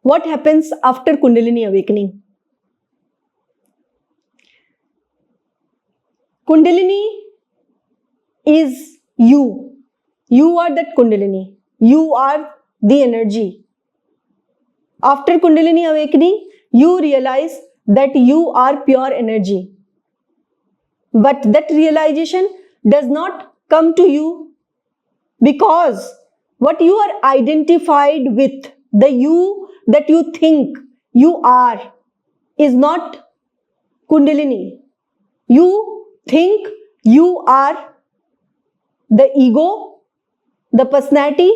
what happens after Kundalini awakening? Kundalini is you. You are that Kundalini. You are the energy. After Kundalini awakening, you realize that you are pure energy. But that realization does not come to you because what you are identified with, the you that you think you are, is not Kundalini. You think you are the ego, the personality,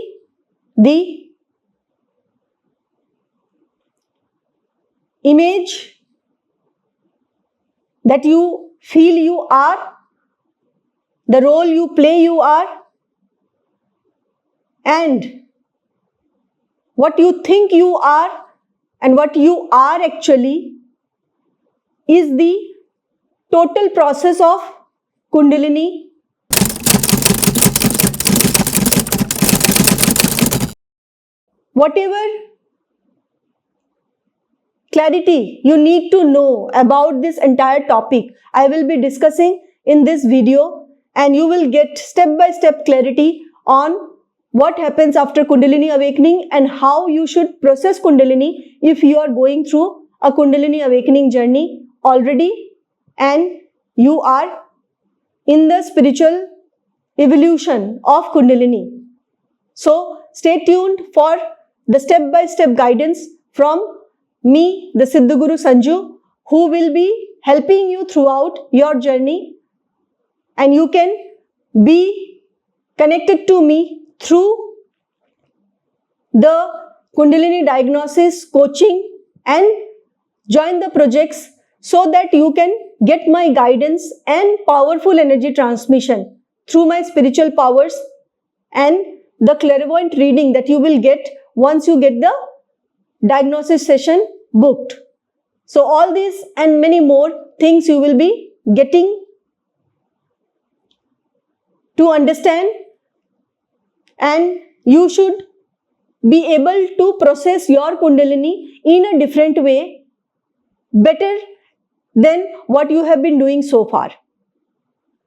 the image that you feel you are, the role you play you are, and what you think you are and what you are actually is the total process of Kundalini. Whatever clarity you need to know about this entire topic, I will be discussing in this video, and you will get step-by-step clarity on what happens after Kundalini awakening and how you should process Kundalini if you are going through a Kundalini awakening journey already and you are in the spiritual evolution of Kundalini. So stay tuned for the step-by-step guidance from me, the Siddhguru Sanju, who will be helping you throughout your journey, and you can be connected to me through the Kundalini diagnosis coaching and join the projects so that you can get my guidance and powerful energy transmission through my spiritual powers and the clairvoyant reading that you will get once you get the diagnosis session booked. So all these and many more things you will be getting to understand, and you should be able to process your Kundalini in a different way, better than what you have been doing so far.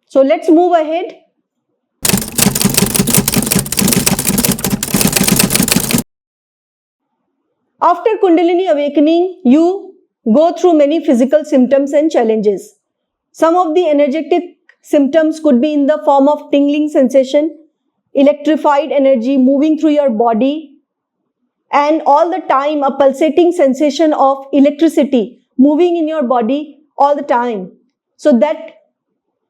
So let's move ahead. After Kundalini awakening, you go through many physical symptoms and challenges. Some of the energetic symptoms could be in the form of tingling sensation, electrified energy moving through your body, and all the time a pulsating sensation of electricity moving in your body all the time. So that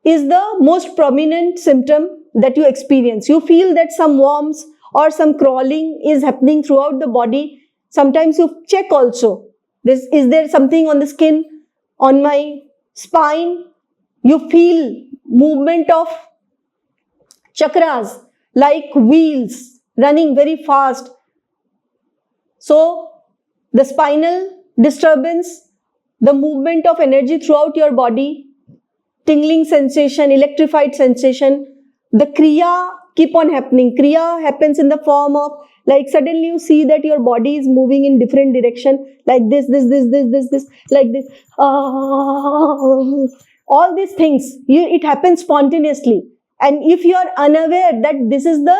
is the most prominent symptom that you experience. You feel that some warmth or some crawling is happening throughout the body. Sometimes you check also, is there something on the skin, on my spine? You feel movement of chakras like wheels running very fast. So the spinal disturbance, the movement of energy throughout your body, tingling sensation, electrified sensation, the kriya keep on happening. Kriya happens in the form of, like, suddenly you see that your body is moving in different direction, like this, like this. All these things, it happens spontaneously. And if you are unaware that this is the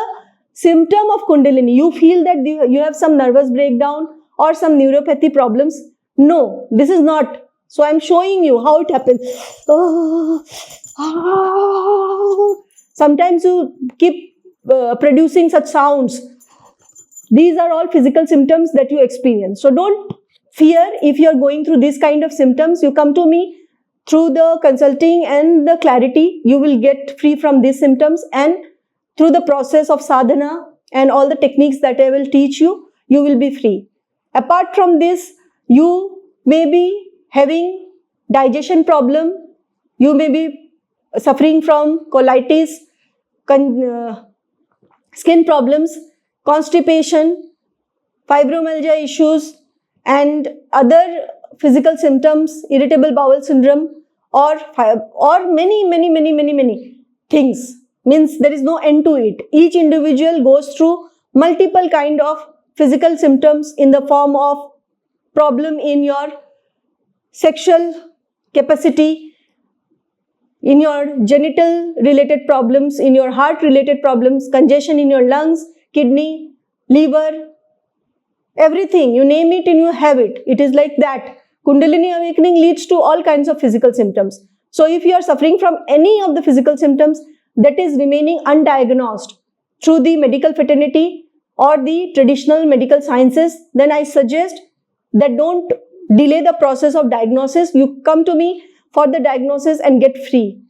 symptom of Kundalini, you feel that you have some nervous breakdown or some neuropathy problems. No, this is not. So I am showing you how it happens. Sometimes you keep producing such sounds. These are all physical symptoms that you experience. So don't fear if you are going through these kind of symptoms. You come to me through the consulting and the clarity. You will get free from these symptoms, and through the process of sadhana and all the techniques that I will teach you, you will be free. Apart from this, you may be having digestion problem. You may be suffering from colitis, skin problems, constipation, fibromyalgia issues, and other physical symptoms, irritable bowel syndrome, or many things. Means there is no end to it. Each individual goes through multiple kind of physical symptoms in the form of problem in your sexual capacity, in your genital related problems, in your heart related problems, congestion in your lungs, kidney, liver, everything, you name it and you have it. It is like that. Kundalini awakening leads to all kinds of physical symptoms. So if you are suffering from any of the physical symptoms that is remaining undiagnosed through the medical fraternity or the traditional medical sciences, then I suggest that don't delay the process of diagnosis. You come to me for the diagnosis and get free.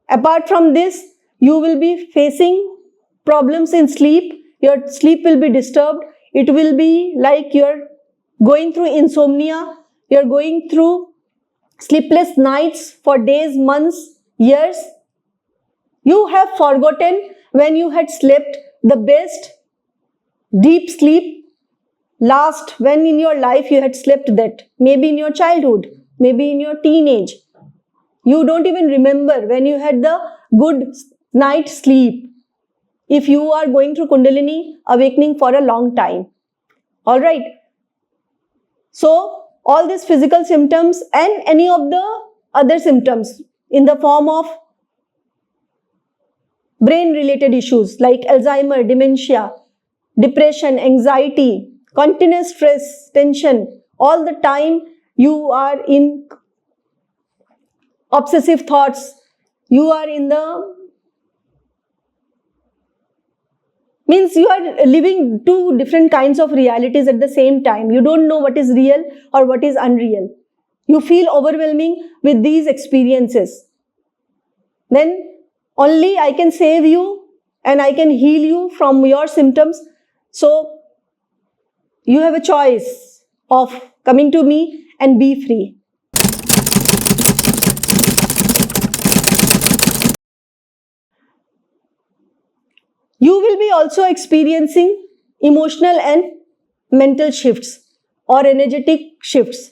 Apart from this, you will be facing problems in sleep. Your sleep will be disturbed. It will be like you're going through insomnia. You're going through sleepless nights for days, months, years. You have forgotten when you had slept the best deep sleep last, when in your life you had slept that. Maybe in your childhood, maybe in your teenage. You don't even remember when you had the good night sleep if you are going through Kundalini awakening for a long time. Alright. So, all these physical symptoms and any of the other symptoms in the form of brain related issues like Alzheimer, dementia, depression, anxiety, continuous stress, tension, all the time you are in obsessive thoughts, you are in the, means you are living two different kinds of realities at the same time. You don't know what is real or what is unreal. You feel overwhelming with these experiences. Then only I can save you and I can heal you from your symptoms. So you have a choice of coming to me and be free. You will be also experiencing emotional and mental shifts or energetic shifts.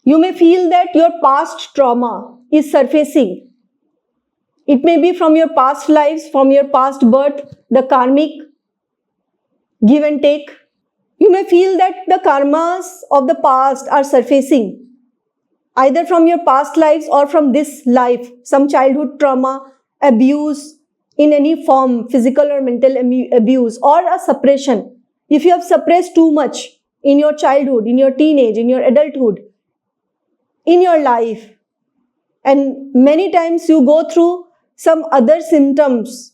You may feel that your past trauma is surfacing. It may be from your past lives, from your past birth, the karmic give and take. You may feel that the karmas of the past are surfacing, either from your past lives or from this life, some childhood trauma, abuse in any form, physical or mental abuse, or a suppression. If you have suppressed too much in your childhood, in your teenage, in your adulthood, in your life, and many times you go through some other symptoms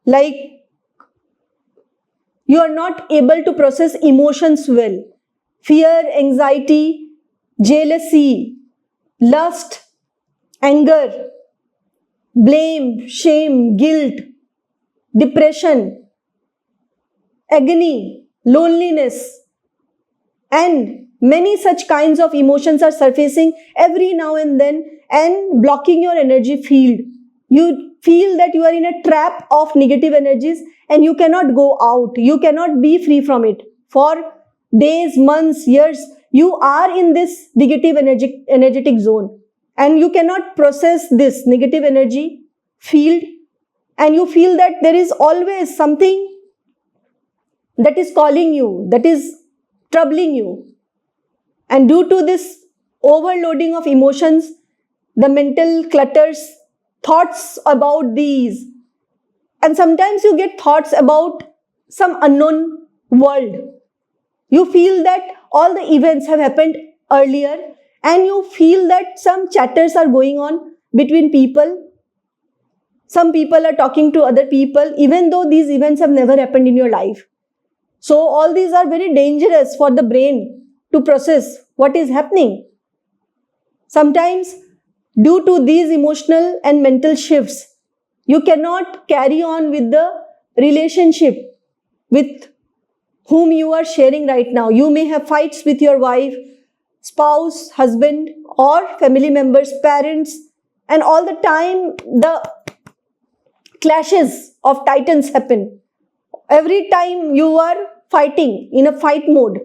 like you are not able to process emotions well, fear, anxiety, jealousy, lust, anger, blame, shame, guilt, depression, agony, loneliness, and many such kinds of emotions are surfacing every now and then and blocking your energy field. You feel that you are in a trap of negative energies and you cannot go out. You cannot be free from it. For days, months, years, you are in this negative energetic zone and you cannot process this negative energy field, and you feel that there is always something that is calling you, that is troubling you. And due to this overloading of emotions, the mental clutters, thoughts about these, and sometimes you get thoughts about some unknown world. You feel that all the events have happened earlier and you feel that some chatters are going on between people. Some people are talking to other people even though these events have never happened in your life. So all these are very dangerous for the brain to process what is happening. Sometimes due to these emotional and mental shifts, you cannot carry on with the relationship with whom you are sharing right now. You may have fights with your wife, spouse, husband, or family members, parents, and all the time the clashes of titans happen. Every time you are fighting in a fight mode,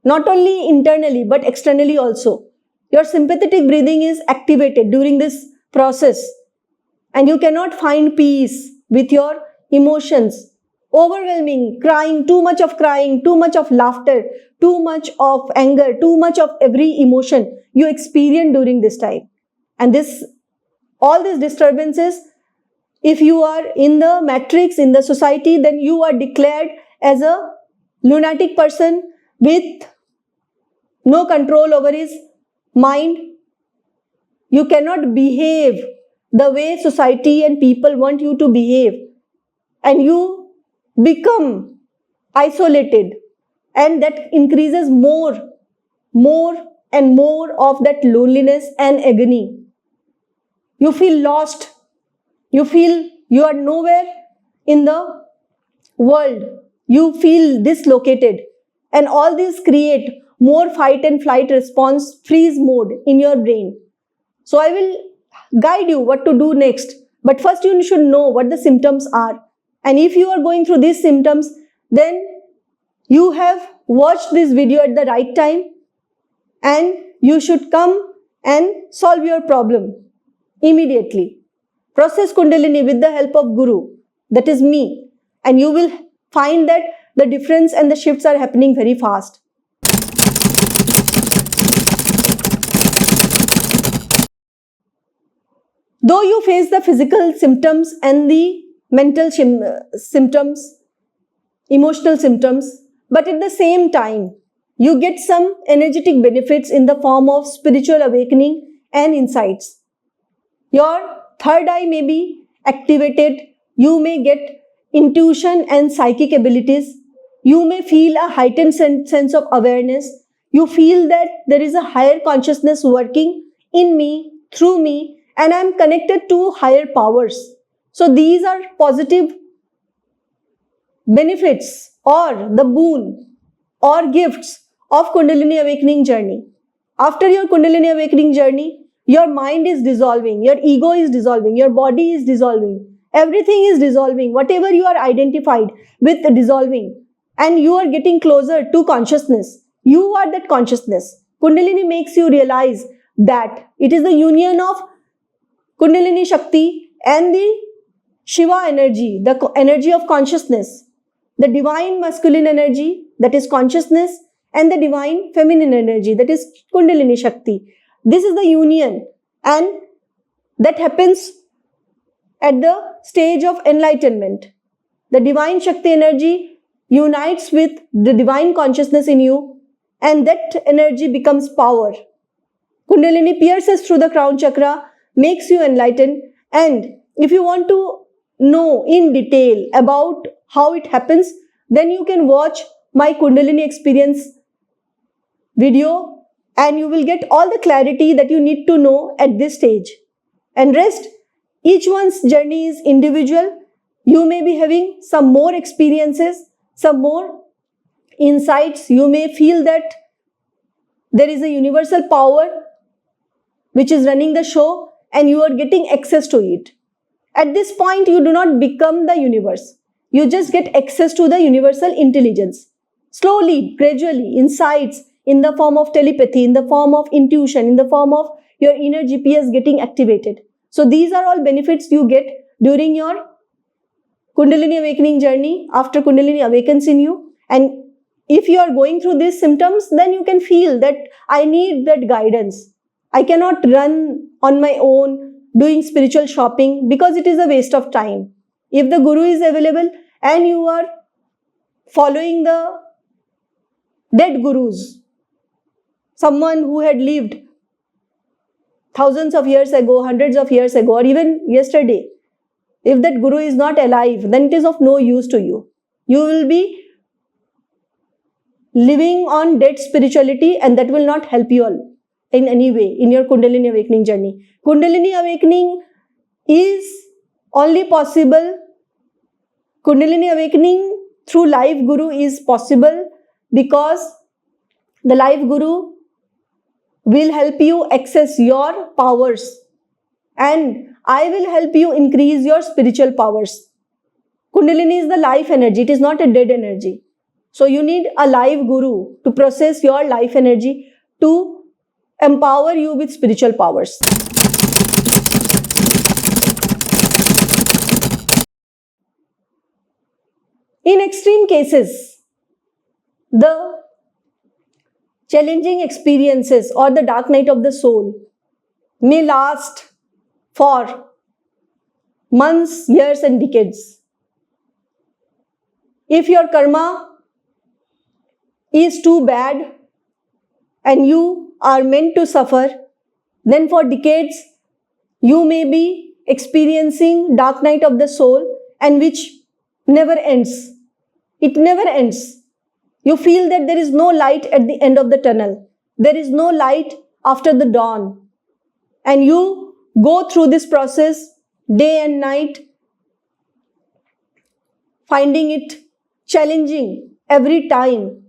not only internally but externally also. Your sympathetic breathing is activated during this process and you cannot find peace with your emotions. overwhelming, crying, too much of laughter, too much of anger, too much of every emotion you experience during this time. And all these disturbances, if you are in the matrix, in the society, then you are declared as a lunatic person with no control over his mind. You cannot behave the way society and people want you to behave, and you become isolated, and that increases more and more of that loneliness and agony. You feel lost. You feel you are nowhere in the world. You feel dislocated, and all these create more fight and flight response, freeze mode in your brain. So I will guide you what to do next. But first you should know what the symptoms are. And if you are going through these symptoms, then you have watched this video at the right time, and you should come and solve your problem immediately. Process Kundalini with the help of Guru, that is me, and you will find that the difference and the shifts are happening very fast. Though you face the physical symptoms and the mental symptoms, emotional symptoms, but at the same time, you get some energetic benefits in the form of spiritual awakening and insights. Your third eye may be activated. You may get intuition and psychic abilities. You may feel a heightened sense of awareness. You feel that there is a higher consciousness working in me, through me, and I am connected to higher powers. So these are positive benefits or the boon or gifts of Kundalini awakening journey. After your Kundalini awakening journey, your mind is dissolving, your ego is dissolving, your body is dissolving, everything is dissolving, whatever you are identified with dissolving, and you are getting closer to consciousness. You are that consciousness. Kundalini makes you realize that it is the union of Kundalini Shakti and the Shiva energy, the energy of consciousness, the divine masculine energy, that is consciousness, and the divine feminine energy, that is Kundalini Shakti. This is the union, and that happens at the stage of enlightenment. The divine Shakti energy unites with the divine consciousness in you, and that energy becomes power. Kundalini pierces through the crown chakra, makes you enlightened, and if you want to know in detail about how it happens, then you can watch my Kundalini experience video, and you will get all the clarity that you need to know at this stage. And rest, each one's journey is individual. You may be having some more experiences, some more insights. You may feel that there is a universal power which is running the show, and you are getting access to it. At this point, you do not become the universe. You just get access to the universal intelligence. Slowly, gradually, insights in the form of telepathy, in the form of intuition, in the form of your inner GPS getting activated. So these are all benefits you get during your Kundalini awakening journey, after Kundalini awakens in you. And if you are going through these symptoms, then you can feel that I need that guidance. I cannot run on my own doing spiritual shopping because it is a waste of time. If the Guru is available and you are following the dead Gurus, someone who had lived thousands of years ago, hundreds of years ago, or even yesterday, if that Guru is not alive, then it is of no use to you. You will be living on dead spirituality, and that will not help you all in any way in your Kundalini awakening journey. Kundalini awakening is only possible, Kundalini awakening through live Guru is possible because the live Guru will help you access your powers, and I will help you increase your spiritual powers. Kundalini is the life energy, it is not a dead energy. So you need a live Guru to process your life energy, to empower you with spiritual powers. In extreme cases, the challenging experiences or the dark night of the soul may last for months, years and decades. If your karma is too bad and you are meant to suffer, then for decades you may be experiencing dark night of the soul, and which never ends. It never ends. You feel that there is no light at the end of the tunnel. There is no light after the dawn. And you go through this process day and night, finding it challenging every time.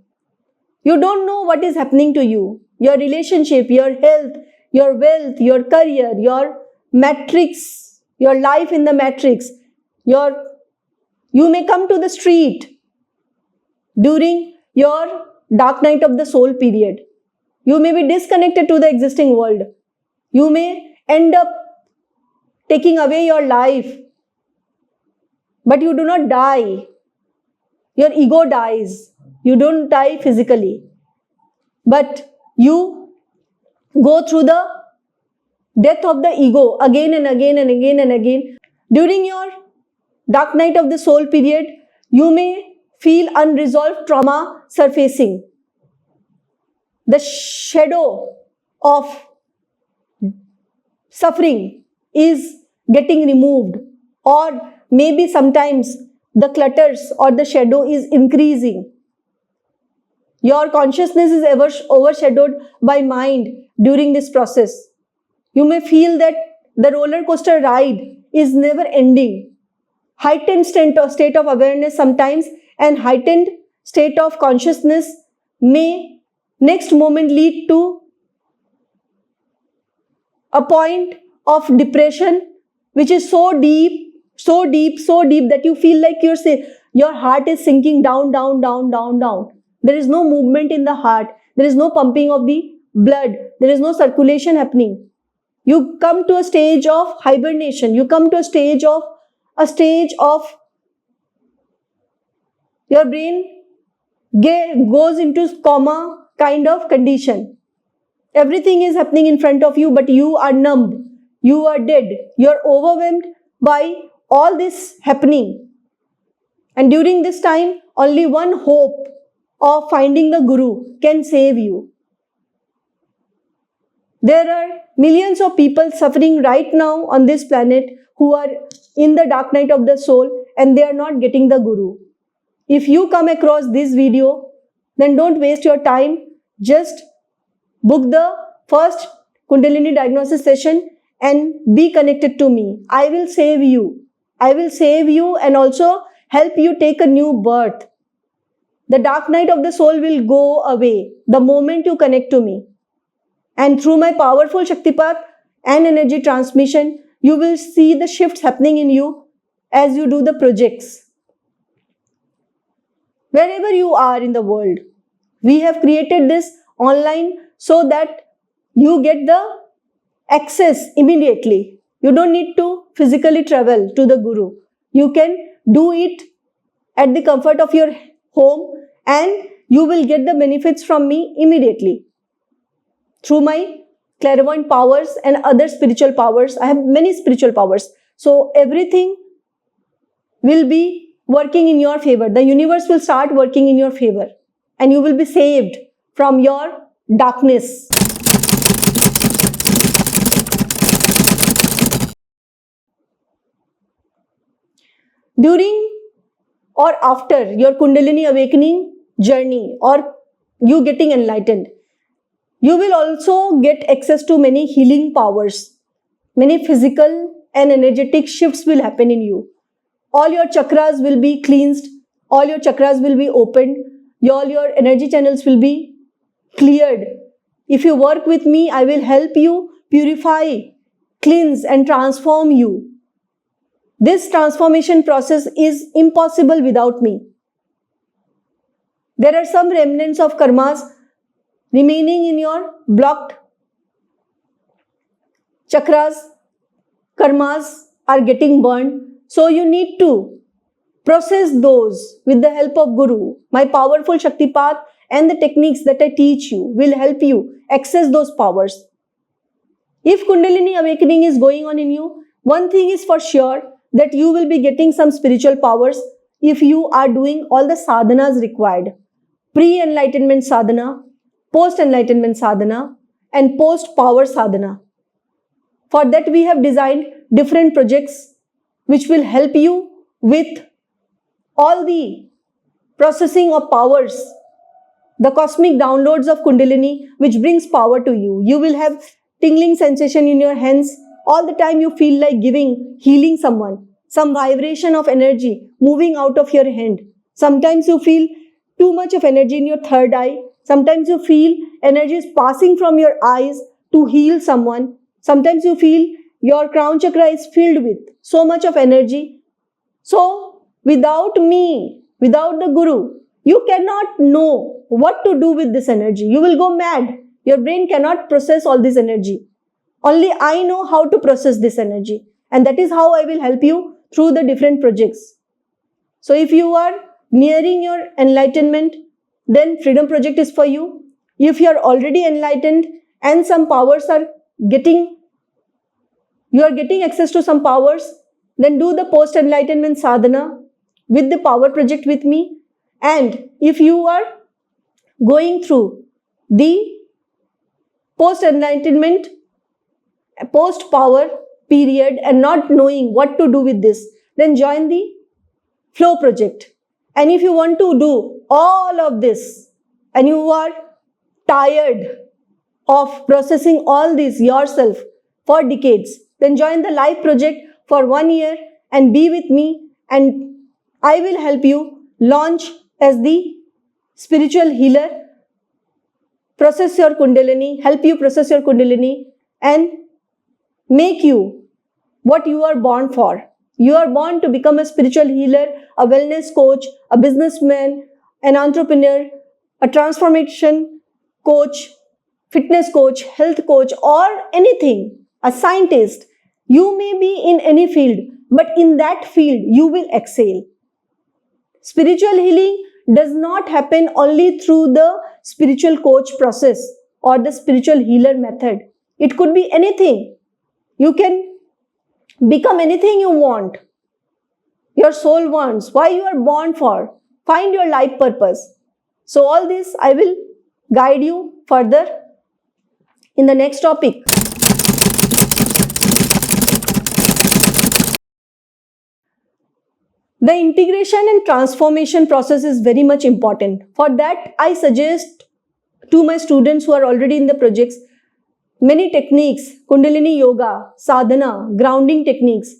You don't know what is happening to you. Your relationship, your health, your wealth, your career, your matrix, your life in the matrix. You may come to the street during your dark night of the soul period. You may be disconnected to the existing world. You may end up taking away your life. But you do not die. Your ego dies. You don't die physically. But you go through the death of the ego again and again and again and again. During your dark night of the soul period, you may feel unresolved trauma surfacing. The shadow of suffering is getting removed, or maybe sometimes the clutters or the shadow is increasing. Your consciousness is ever overshadowed by mind during this process. You may feel that the roller coaster ride is never ending. Heightened state of awareness sometimes, and heightened state of consciousness may next moment lead to a point of depression which is so deep that you feel like your heart is sinking down. There is no movement in the heart. There is no pumping of the blood. There is no circulation happening. You come to a stage of hibernation. You come to a stage of your brain goes into coma kind of condition. Everything is happening in front of you, but you are numb. You are dead. You are overwhelmed by all this happening. And during this time, only one hope of finding the Guru can save you. There are millions of people suffering right now on this planet who are in the dark night of the soul, and they are not getting the Guru. If you come across this video, then don't waste your time. Just book the first Kundalini diagnosis session and be connected to me. I will save you. I will save you and also help you take a new birth. The dark night of the soul will go away the moment you connect to me. And through my powerful Shaktipat and energy transmission, you will see the shifts happening in you as you do the projects. Wherever you are in the world, we have created this online so that you get the access immediately. You don't need to physically travel to the Guru. You can do it at the comfort of your home, and you will get the benefits from me immediately. Through my clairvoyant powers and other spiritual powers, I have many spiritual powers. So everything will be working in your favor. The universe will start working in your favor, and you will be saved from your darkness. During or after your Kundalini awakening journey or you getting enlightened, you will also get access to many healing powers. Many physical and energetic shifts will happen in you. All your chakras will be cleansed. All your chakras will be opened. All your energy channels will be cleared. If you work with me, I will help you purify, cleanse and transform you. This transformation process is impossible without me. There are some remnants of karmas remaining in your blocked chakras. Karmas are getting burned. So you need to process those with the help of Guru. My powerful Shaktipat and the techniques that I teach you will help you access those powers. If Kundalini awakening is going on in you, one thing is for sure, that you will be getting some spiritual powers if you are doing all the sadhanas required. Pre-enlightenment sadhana, post-enlightenment sadhana, and post-power sadhana. For that we have designed different projects which will help you with all the processing of powers, the cosmic downloads of Kundalini which brings power to you. You will have tingling sensation in your hands. All the time you feel like healing someone. Some vibration of energy moving out of your hand. Sometimes you feel too much of energy in your third eye. Sometimes you feel energy is passing from your eyes to heal someone. Sometimes you feel your crown chakra is filled with so much of energy. So, without me, without the Guru, you cannot know what to do with this energy. You will go mad. Your brain cannot process all this energy. Only I know how to process this energy. And that is how I will help you through the different projects. So if you are nearing your enlightenment, then Freedom Project is for you. If you are already enlightened and some powers are you are getting access to some powers, then do the post-enlightenment sadhana with the power project with me. And if you are going through the post-enlightenment, post-power period and not knowing what to do with this, then join the Flow Project. And if you want to do all of this and you are tired of processing all this yourself for decades, then join the Life Project for 1 year and be with me, and I will help you launch as the spiritual healer, process your Kundalini, help you process your Kundalini and make you what you are born for. You are born to become a spiritual healer, a wellness coach, a businessman, an entrepreneur, a transformation coach, fitness coach, health coach, or anything, a scientist. You may be in any field, but in that field you will excel. Spiritual healing does not happen only through the spiritual coach process or the spiritual healer method. It could be anything. You can become anything you want. Your soul wants. Why you are born for. Find your life purpose. So all this I will guide you further in the next topic. The integration and transformation process is very much important. For that, I suggest to my students who are already in the projects many techniques, Kundalini Yoga, Sadhana, grounding techniques,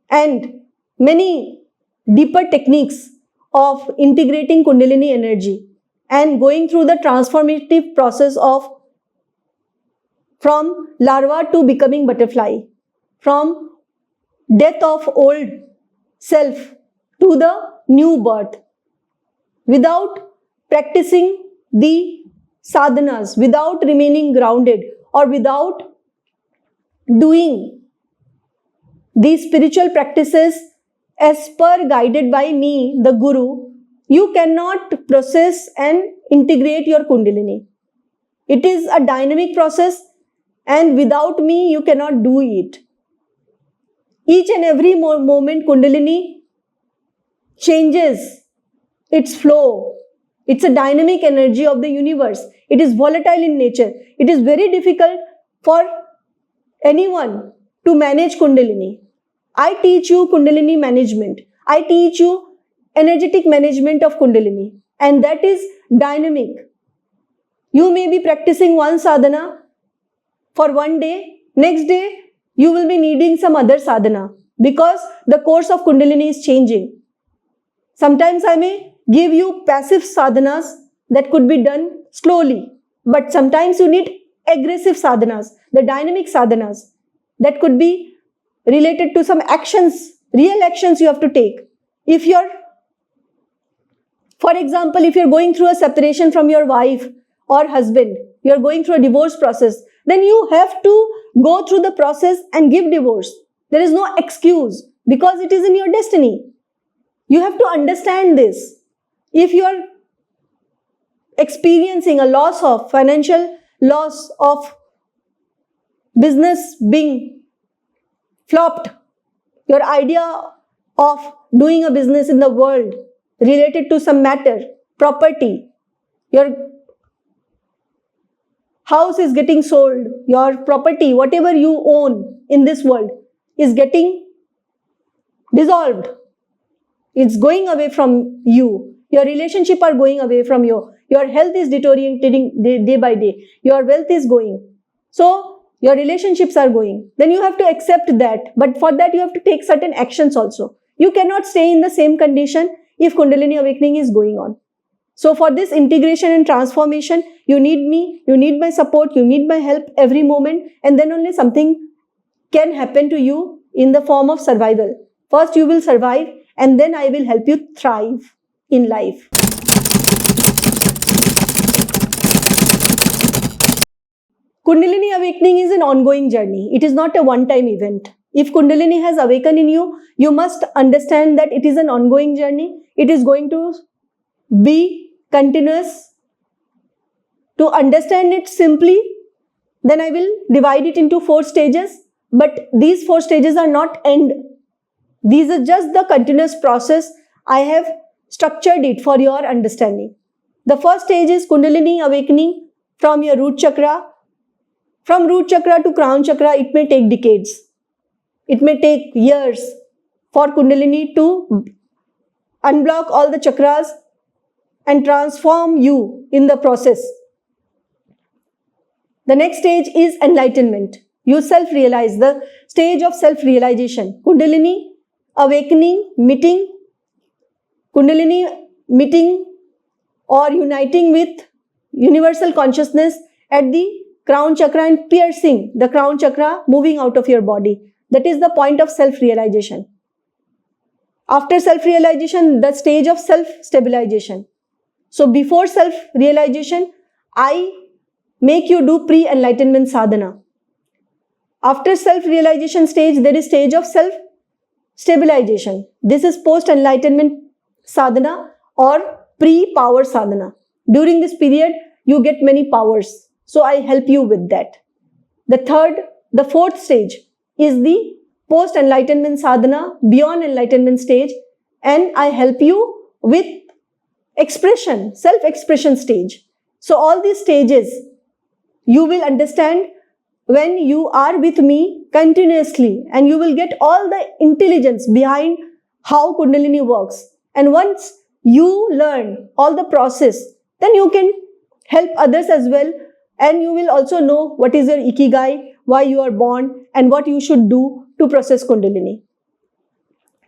and many deeper techniques of integrating Kundalini energy and going through the transformative process of from larva to becoming butterfly, from death of old self to the new birth. Without practicing the sadhanas, without remaining grounded, or without doing these spiritual practices as per guided by me, the Guru, you cannot process and integrate your Kundalini. It is a dynamic process, and without me you cannot do it. Each and every moment Kundalini changes its flow. It's a dynamic energy of the universe. It is volatile in nature. It is very difficult for anyone to manage Kundalini. I teach you Kundalini management. I teach you energetic management of Kundalini, and that is dynamic. You may be practicing one sadhana for one day. Next day, you will be needing some other sadhana because the course of Kundalini is changing. Sometimes I may give you passive sadhanas that could be done slowly, but sometimes you need aggressive sadhanas, the dynamic sadhanas that could be related to some actions, real actions you have to take. If you're, for example, if you're going through a separation from your wife or husband, you're going through a divorce process, then you have to go through the process and give divorce. There is no excuse because it is in your destiny. You have to understand this. If you are experiencing a loss of financial loss of business being flopped, your idea of doing a business in the world related to some matter, property, your house is getting sold, your property, whatever you own in this world is getting dissolved. It's going away from you. Your relationship are going away from you. Your health is deteriorating day by day. Your wealth is going. So your relationships are going. Then you have to accept that. But for that you have to take certain actions also. You cannot stay in the same condition if Kundalini awakening is going on. So for this integration and transformation, you need me, you need my support, you need my help every moment, and then only something can happen to you in the form of survival. First you will survive, and then I will help you thrive in life. Kundalini awakening is an ongoing journey. It is not a one-time event. If Kundalini has awakened in you, you must understand that it is an ongoing journey. It is going to be continuous. To understand it simply, then I will divide it into 4 stages. But these 4 stages are not end. These are just the continuous process. I have structured it for your understanding. The first stage is Kundalini awakening from your root chakra. From root chakra to crown chakra, it may take decades. It may take years for Kundalini to unblock all the chakras and transform you in the process. The next stage is enlightenment. You self-realize, the stage of self-realization. Kundalini awakening, meeting or uniting with universal consciousness at the crown chakra and piercing the crown chakra, moving out of your body. That is the point of self-realization. After self-realization, the stage of self-stabilization. So before self-realization, I make you do pre-enlightenment sadhana. After self-realization stage, there is stage of self-stabilization. This is post-enlightenment sadhana or pre-power sadhana. During this period, you get many powers. So I help you with that. The fourth stage is the post-enlightenment sadhana, beyond enlightenment stage, and I help you with expression, self-expression stage. So all these stages you will understand when you are with me continuously, and you will get all the intelligence behind how Kundalini works. And once you learn all the process, then you can help others as well, and you will also know what is your ikigai, why you are born, and what you should do to process Kundalini.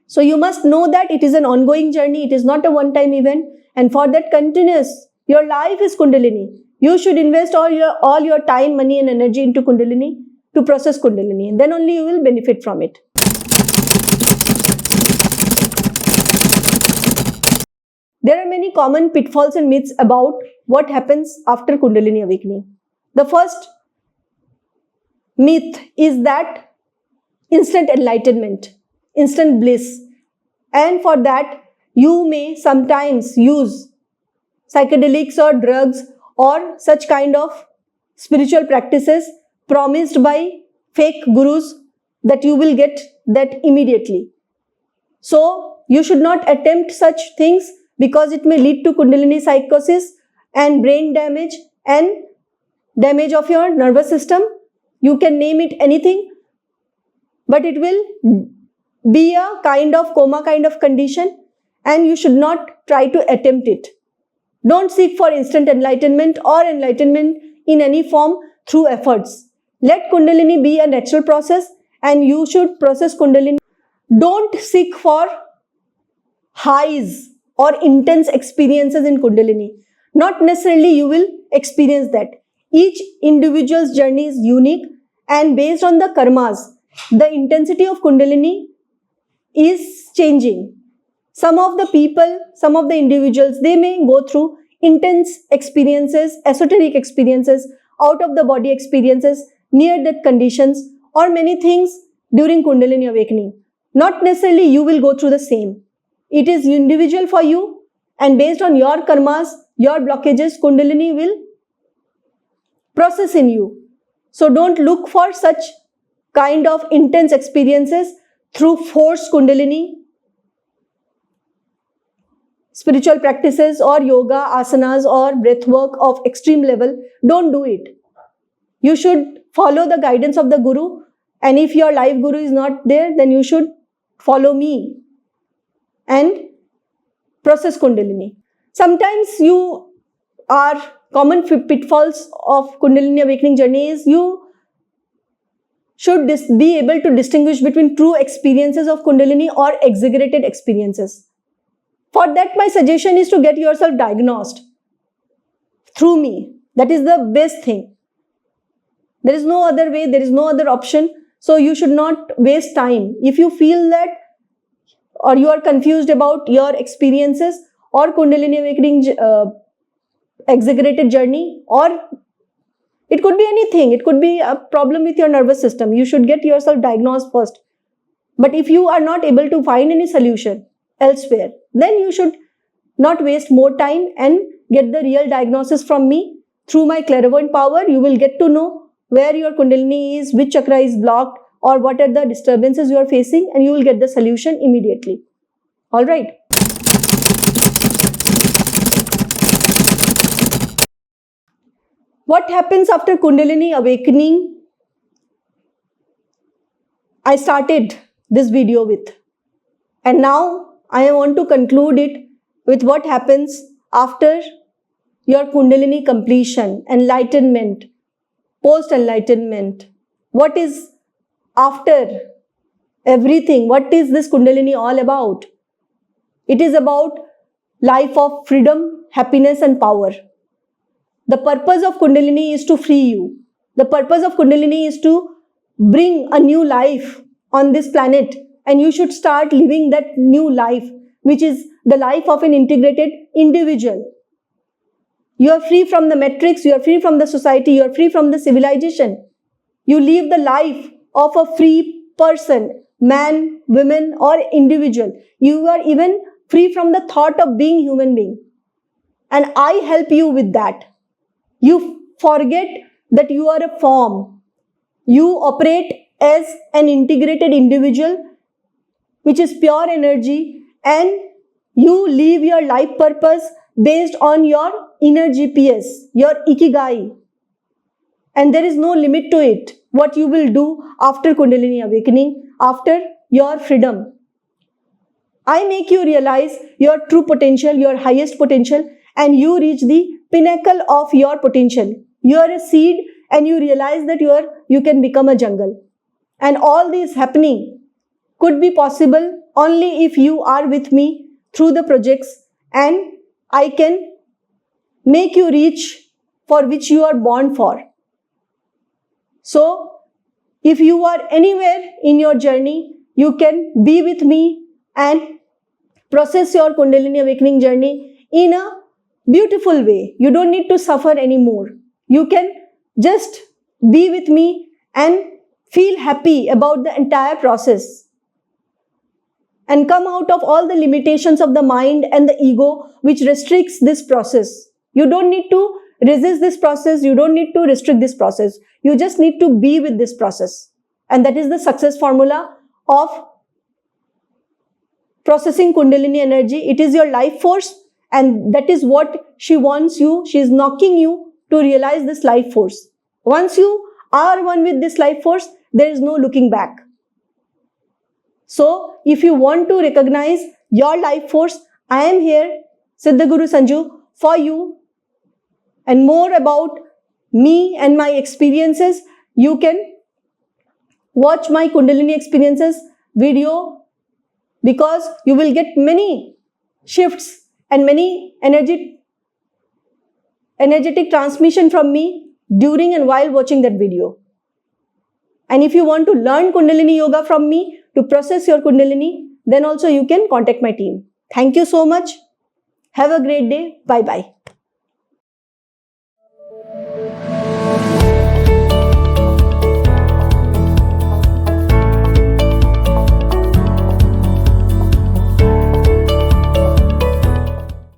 So you must know that it is an ongoing journey, it is not a one-time event, and for that continuous, your life is Kundalini. You should invest all your time, money and energy into Kundalini to process Kundalini, and then only you will benefit from it. There are many common pitfalls and myths about what happens after Kundalini awakening. The first myth is that instant enlightenment, instant bliss, and for that you may sometimes use psychedelics or drugs or such kind of spiritual practices promised by fake gurus that you will get that immediately. So you should not attempt such things because it may lead to Kundalini psychosis and brain damage and damage of your nervous system. You can name it anything, but it will be a kind of coma kind of condition, and you should not try to attempt it. Don't seek for instant enlightenment or enlightenment in any form through efforts. Let Kundalini be a natural process, and you should process Kundalini. Don't seek for highs or intense experiences in Kundalini. Not necessarily you will experience that. Each individual's journey is unique, and based on the karmas, the intensity of Kundalini is changing. Some of the people, some of the individuals, they may go through intense experiences, esoteric experiences, out of the body experiences, near-death conditions, or many things during Kundalini awakening. Not necessarily you will go through the same. It is individual for you, and based on your karmas, your blockages, Kundalini will process in you. So don't look for such kind of intense experiences through forced Kundalini, spiritual practices or yoga, asanas or breath work of extreme level. Don't do it. You should follow the guidance of the Guru, and if your life Guru is not there, then you should follow me and process Kundalini. Sometimes you are common pitfalls of Kundalini awakening journey is you should be able to distinguish between true experiences of Kundalini or exaggerated experiences. For that, my suggestion is to get yourself diagnosed through me. That is the best thing. There is no other way, there is no other option. So you should not waste time. If you feel that or you are confused about your experiences or Kundalini awakening exaggerated journey, or it could be anything. It could be a problem with your nervous system. You should get yourself diagnosed first. But if you are not able to find any solution elsewhere, then you should not waste more time and get the real diagnosis from me. Through my clairvoyant power, you will get to know where your Kundalini is, which chakra is blocked, or what are the disturbances you are facing, and you will get the solution immediately. All right. What happens after Kundalini awakening? I started this video with, and now I want to conclude it with what happens after your Kundalini completion, enlightenment, post-enlightenment. What is after everything? What is this Kundalini all about? It is about life of freedom, happiness and power. The purpose of Kundalini is to free you. The purpose of Kundalini is to bring a new life on this planet, and you should start living that new life, which is the life of an integrated individual. You are free from the matrix, you are free from the society, you are free from the civilization. You live the life of a free person, man, woman or individual. You are even free from the thought of being human being. And I help you with that. You forget that you are a form. You operate as an integrated individual, which is pure energy, and you live your life purpose based on your inner GPS, your Ikigai. And there is no limit to it, what you will do after Kundalini awakening, after your freedom. I make you realize your true potential, your highest potential, and you reach the pinnacle of your potential. You are a seed and you realize that you can become a jungle. And all this happening could be possible only if you are with me through the projects, and I can make you reach for which you are born for. So, if you are anywhere in your journey, you can be with me and process your Kundalini awakening journey in a beautiful way. You don't need to suffer anymore. You can just be with me and feel happy about the entire process and come out of all the limitations of the mind and the ego which restricts this process. You don't need to resist this process. You don't need to restrict this process. You just need to be with this process. And that is the success formula of processing Kundalini energy. It is your life force, and that is what she wants you. She is knocking you to realize this life force. Once you are one with this life force, there is no looking back. So, if you want to recognize your life force, I am here, Siddhaguru Sanju, for you. And more about me and my experiences, you can watch my Kundalini experiences video, because you will get many shifts and many energetic transmission from me during and while watching that video. And if you want to learn Kundalini Yoga from me to process your Kundalini, then also you can contact my team. Thank you so much. Have a great day. Bye-bye.